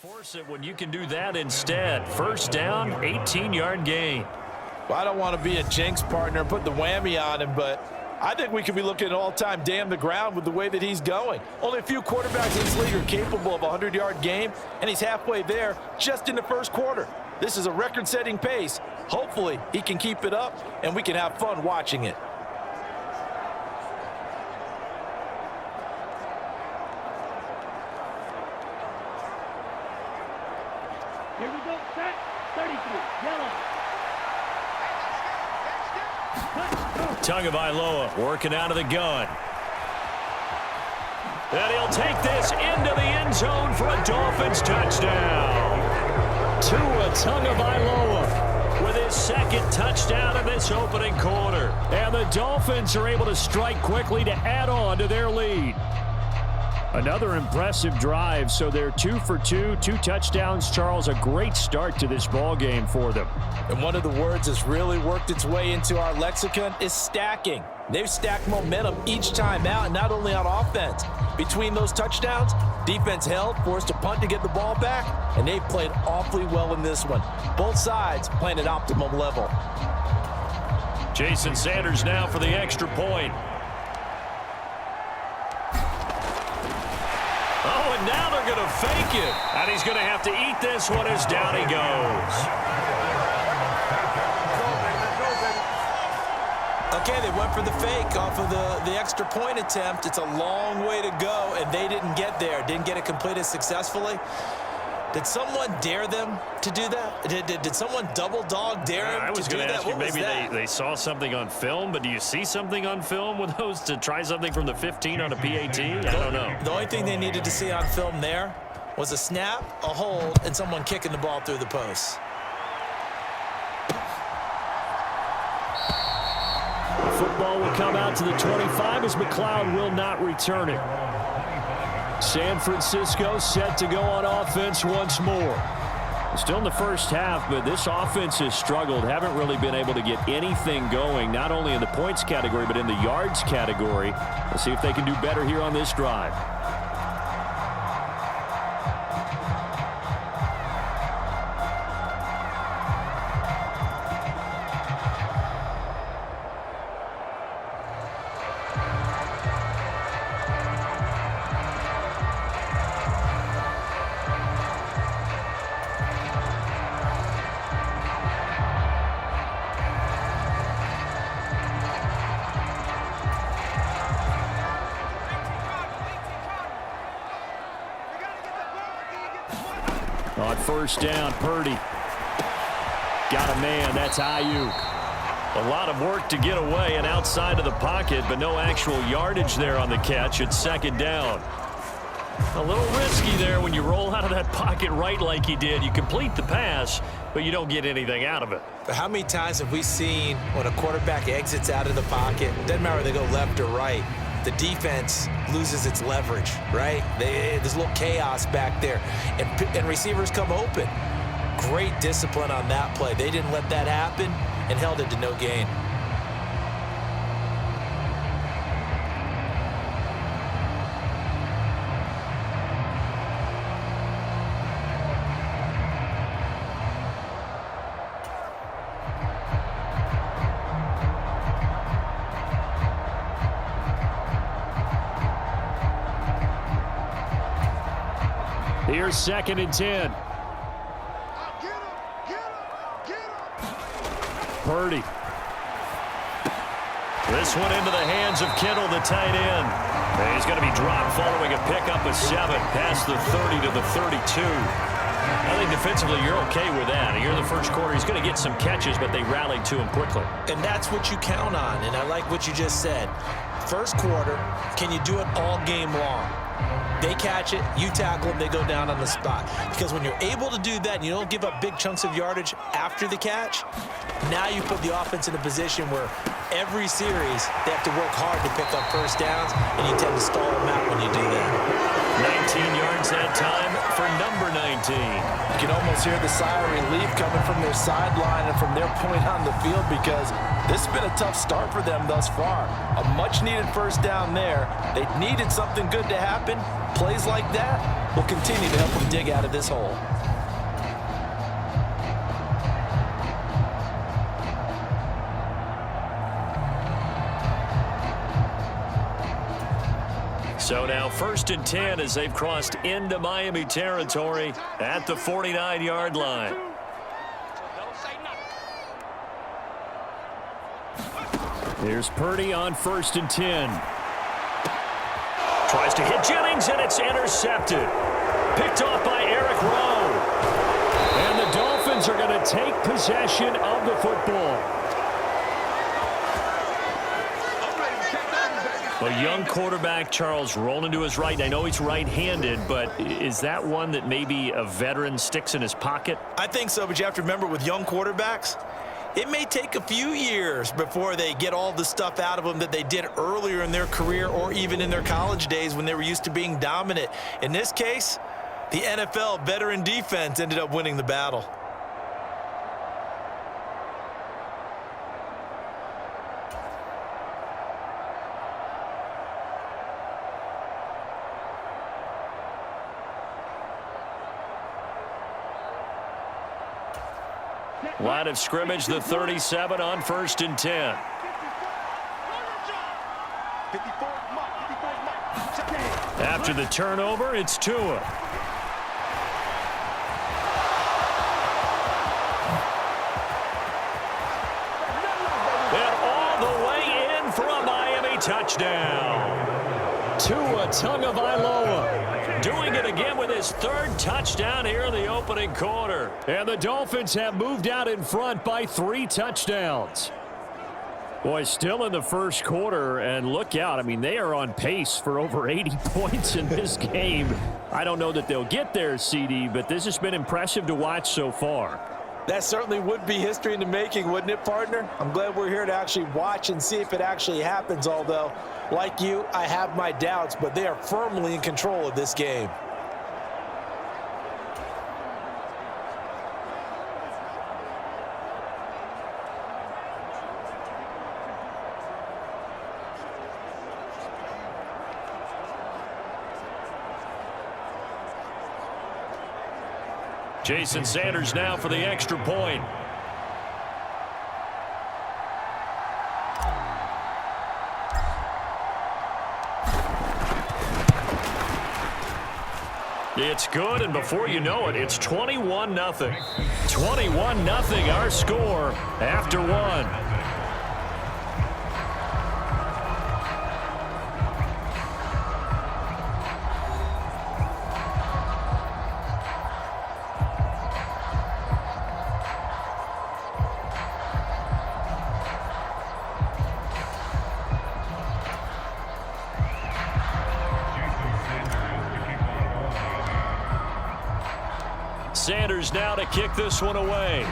Force it when you can do that instead. First down, 18-yard gain. Well, I don't want to be a jinx partner and put the whammy on him, but I think we could be looking at all-time damn the ground with the way that he's going. Only a few quarterbacks in this league are capable of a 100-yard game, and he's halfway there just in the first quarter. This is a record-setting pace. Hopefully, he can keep it up, and we can have fun watching it. Here we go, set, 33, yellow. Tagovailoa working out of the gun. And he'll take this into the end zone for a Dolphins touchdown. Tua Tagovailoa with his second touchdown in this opening quarter. And the Dolphins are able to strike quickly to add on to their lead. Another impressive drive, so they're 2 for 2, 2 touchdowns. Charles, a great start to this ball game for them. And one of the words that's really worked its way into our lexicon is stacking. They've stacked momentum each time out, not only on offense. Between those touchdowns, defense held, forced a punt to get the ball back, and they played awfully well in this one. Both sides playing at optimum level. Jason Sanders now for the extra point. Oh, and now they're going to fake it. And he's going to have to eat this one as down he goes. Okay, they went for the fake off of the extra point attempt. It's a long way to go, and they didn't get there. Didn't get it completed successfully. Did someone dare them to do that? Did someone double dog dare him to do that? I was going to ask you, maybe they saw something on film, but do you see something on film with those to try something from the 15 on a PAT? I don't know. The only thing they needed to see on film there was a snap, a hold, and someone kicking the ball through the post. The football will come out to the 25 as McLeod will not return it. San Francisco set to go on offense once more. Still in the first half, but this offense has struggled. Haven't really been able to get anything going, not only in the points category, but in the yards category. Let's see if they can do better here on this drive. On first down, Purdy. Got a man. That's Ayuk. A lot of work to get away and outside of the pocket, but no actual yardage there on the catch. It's second down. A little risky there when you roll out of that pocket right like he did. You complete the pass, but you don't get anything out of it. But how many times have we seen when a quarterback exits out of the pocket, doesn't matter whether they go left or right, the defense loses its leverage, right? There's a little chaos back there, and receivers come open. Great discipline on that play. They didn't let that happen and held it to no gain. Here's second and 10. Purdy. This one into the hands of Kittle, the tight end. And he's going to be dropped following a pickup of 7 past the 30 to the 32. I think defensively you're okay with that. Here in the first quarter, he's going to get some catches, but they rallied to him quickly. And that's what you count on, and I like what you just said. First quarter, can you do it all game long? They catch it, you tackle them, they go down on the spot. Because when you're able to do that and you don't give up big chunks of yardage after the catch, now you put the offense in a position where every series they have to work hard to pick up first downs, and you tend to stall them out when you do that. 19 yards that time for number 19. You can almost hear the sigh of relief coming from their sideline and from their point on the field, because this has been a tough start for them thus far. A much-needed first down there. They needed something good to happen. Plays like that will continue to help them dig out of this hole. So now 1st and 10 as they've crossed into Miami territory at the 49-yard line. Here's Purdy on 1st and 10. Tries to hit Jennings, and it's intercepted. Picked off by Eric Rowe. And the Dolphins are going to take possession of the football. A young quarterback, Charles, rolling to his right. And I know he's right-handed, but is that one that maybe a veteran sticks in his pocket? I think so, but you have to remember with young quarterbacks, it may take a few years before they get all the stuff out of them that they did earlier in their career or even in their college days when they were used to being dominant. In this case, the NFL veteran defense ended up winning the battle. Line of scrimmage, the 37 on 1st and 10. After the turnover, it's Tua. And all the way in for a Miami touchdown. Tua Tagovailoa doing it again with his 3rd touchdown here in the opening quarter. And the Dolphins have moved out in front by 3 touchdowns. Boy, still in the first quarter, and look out. I mean, they are on pace for over 80 points in this game. I don't know that they'll get there, CD, but this has been impressive to watch so far. That certainly would be history in the making, wouldn't it, partner? I'm glad we're here to actually watch and see if it actually happens, although, like you, I have my doubts, but they are firmly in control of this game. Jason Sanders now for the extra point. It's good, and before you know it, it's 21-0. 21-0 our score after 1. Sanders now to kick this one away.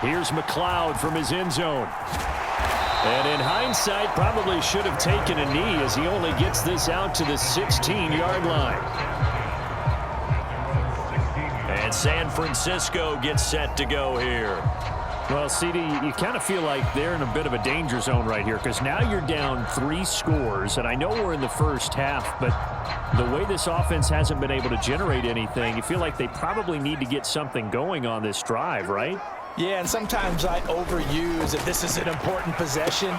Here's McLeod from his end zone. And in hindsight, probably should have taken a knee as he only gets this out to the 16-yard line. And San Francisco gets set to go here. Well, CD, you kind of feel like they're in a bit of a danger zone right here because now you're down 3 scores, and I know we're in the first half, but the way this offense hasn't been able to generate anything, you feel like they probably need to get something going on this drive, right? Yeah, and sometimes I overuse if this is an important possession,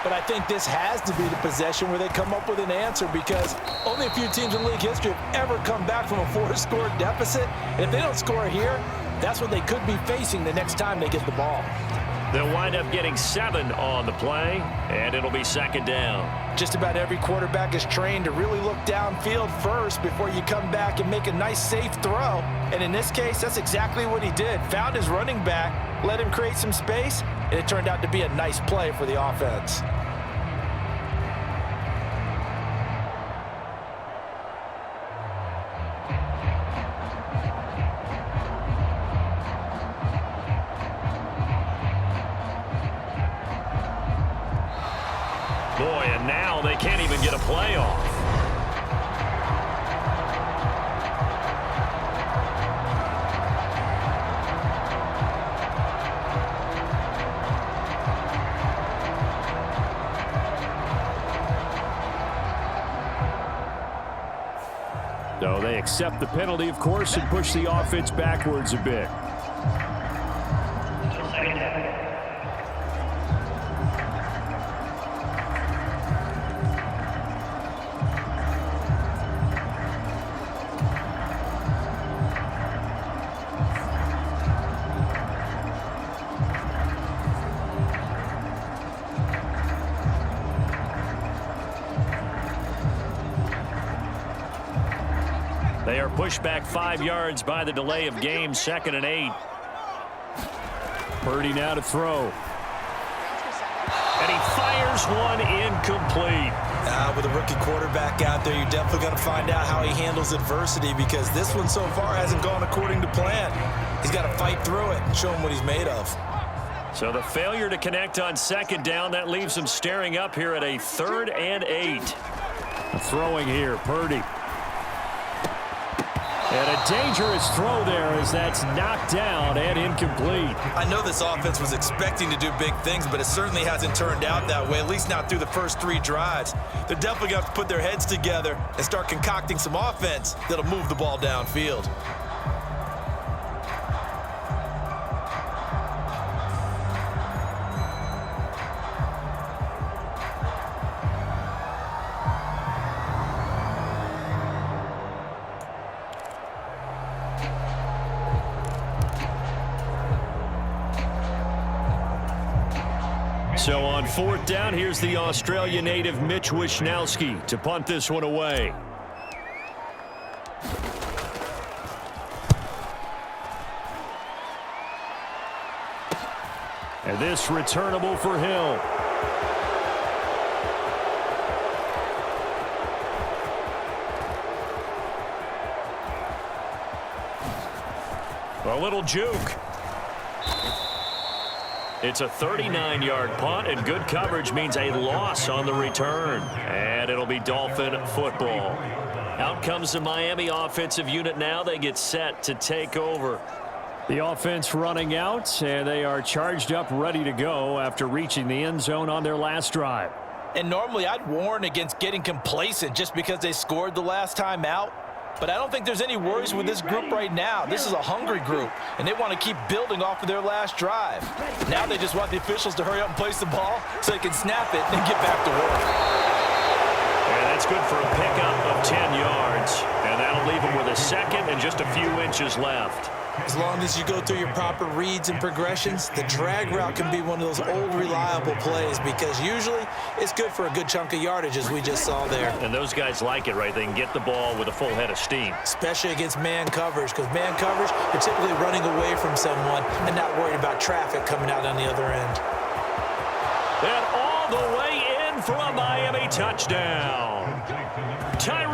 but I think this has to be the possession where they come up with an answer because only a few teams in league history have ever come back from a 4-score deficit, and if they don't score here, that's what they could be facing the next time they get the ball. They'll wind up getting 7 on the play, and it'll be second down. Just about every quarterback is trained to really look downfield first before you come back and make a nice, safe throw. And in this case, that's exactly what he did. Found his running back, let him create some space, and it turned out to be a nice play for the offense. Boy, and now they can't even get a play off. So they accept the penalty, of course, and push the offense backwards a bit. They are pushed back 5 yards by the delay of game, 2nd and 8. Purdy now to throw. And he fires one incomplete. With a rookie quarterback out there, you're definitely going to find out how he handles adversity, because this one so far hasn't gone according to plan. He's got to fight through it and show him what he's made of. So the failure to connect on 2nd down, that leaves him staring up here at a 3rd and 8. Throwing here, Purdy. And a dangerous throw there as that's knocked down and incomplete. I know this offense was expecting to do big things, but it certainly hasn't turned out that way, at least not through the first 3 drives. They're definitely going to have to put their heads together and start concocting some offense that'll move the ball downfield. So on 4th down, here's the Australia native Mitch Wishnowsky to punt this one away. And this returnable for Hill. A little juke. It's a 39-yard punt, and good coverage means a loss on the return. And it'll be Dolphin football. Out comes the Miami offensive unit now. They get set to take over. The offense running out, and they are charged up, ready to go after reaching the end zone on their last drive. And normally I'd warn against getting complacent just because they scored the last time out. But I don't think there's any worries with this group right now. This is a hungry group, and they want to keep building off of their last drive. Now they just want the officials to hurry up and place the ball so they can snap it and get back to work. And that's good for a pickup of 10 yards. And that'll leave them with a 2nd and just a few inches left. As long as you go through your proper reads and progressions, the drag route can be one of those old reliable plays, because usually it's good for a good chunk of yardage, as we just saw there. And those guys like it, right? They can get the ball with a full head of steam. Especially against man coverage, because man coverage, you're typically running away from someone and not worried about traffic coming out on the other end. And all the way in for a Miami touchdown.